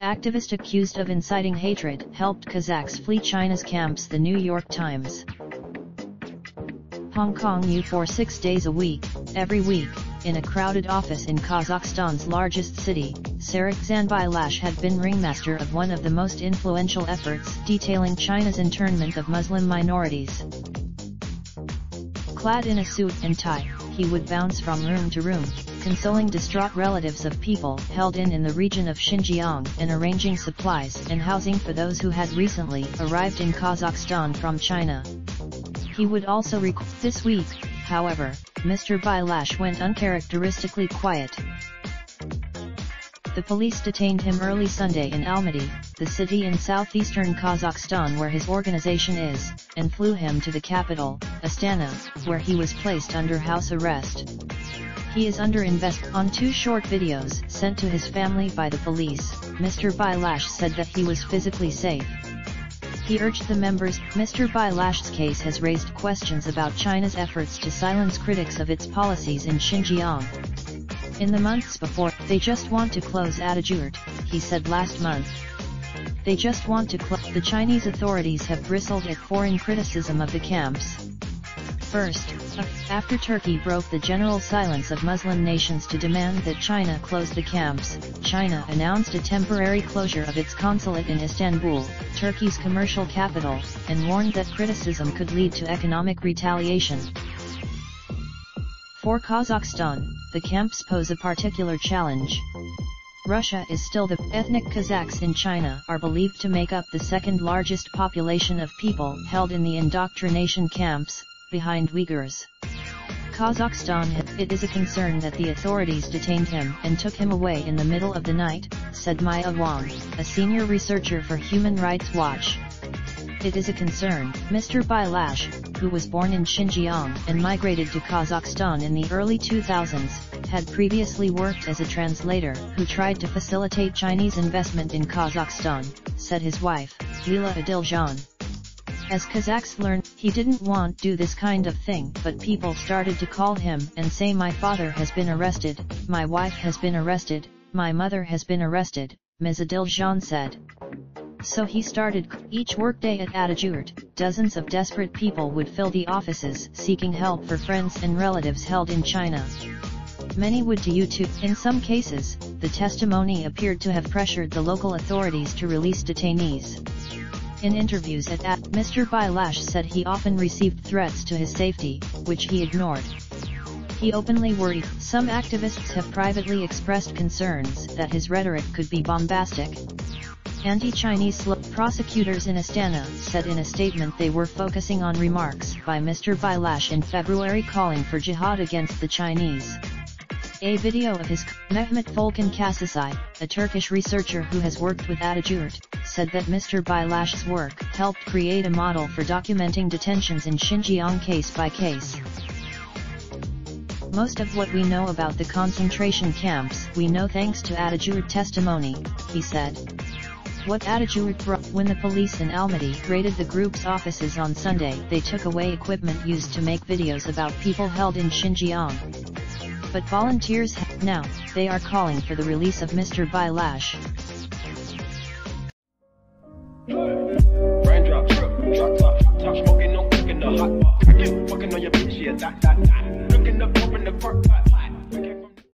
Activist accused of inciting hatred helped Kazakhs flee China's camps. The New York Times. Hong Kong U for 6 days a week, every week, in a crowded office in Kazakhstan's largest city, Serikzhan Bilash had been ringmaster of one of the most influential efforts detailing China's internment of Muslim minorities. Clad in a suit and tie, he would bounce from room to room, consoling distraught relatives of people held in the region of Xinjiang and arranging supplies and housing for those who had recently arrived in Kazakhstan from China. He would also this week, however, Mr. Bilash went uncharacteristically quiet. The police detained him early Sunday in Almaty, the city in southeastern Kazakhstan where his organization is, and flew him to the capital, Astana, where he was placed under house arrest. He is under investigation. On 2 short videos sent to his family by the police, Mr. Bilash said that he was physically safe. He urged the members. Mr. Bilash's case has raised questions about China's efforts to silence critics of its policies in Xinjiang. In the months before, they just want to close Attajurt, he said last month. They just want to close. The Chinese authorities have bristled at foreign criticism of the camps. First, after Turkey broke the general silence of Muslim nations to demand that China close the camps, China announced a temporary closure of its consulate in Istanbul, Turkey's commercial capital, and warned that criticism could lead to economic retaliation. For Kazakhstan, the camps pose a particular challenge. Russia is still the ethnic Kazakhs in China are believed to make up the second largest population of people held in the indoctrination camps, behind Uyghurs. Kazakhstan. It is a concern that the authorities detained him and took him away in the middle of the night, said Maya Wang, a senior researcher for Human Rights Watch. It is a concern. Mr. Bilash, who was born in Xinjiang and migrated to Kazakhstan in the early 2000s, had previously worked as a translator who tried to facilitate Chinese investment in Kazakhstan, said his wife, Lila Adiljan. As Kazakhs learned, he didn't want to do this kind of thing, but people started to call him and say my father has been arrested, my wife has been arrested, my mother has been arrested, Ms. Adiljan said. So he started. Each workday at Attajurt, dozens of desperate people would fill the offices seeking help for friends and relatives held in China. Many would to YouTube. In some cases, the testimony appeared to have pressured the local authorities to release detainees. In interviews at Mr. Bilash said he often received threats to his safety, which he ignored. He openly worried. Some activists have privately expressed concerns that his rhetoric could be bombastic. Anti-Chinese prosecutors in Astana said in a statement they were focusing on remarks by Mr. Bilash in February calling for jihad against the Chinese. A video of his Mehmet Volkan Kasasai, a Turkish researcher who has worked with Attajurt, said that Mr. Bilash's work helped create a model for documenting detentions in Xinjiang case by case. Most of what we know about the concentration camps we know thanks to Attajurt testimony, he said. What Attajurt brought. When the police in Almaty raided the group's offices on Sunday, they took away equipment used to make videos about people held in Xinjiang. But volunteers now, they are calling for the release of Mr. Bilash. Raindrop, drop top smoking, no cooking the hot pot. Fucking on your bitch, yeah, that. Looking up, open the park pot.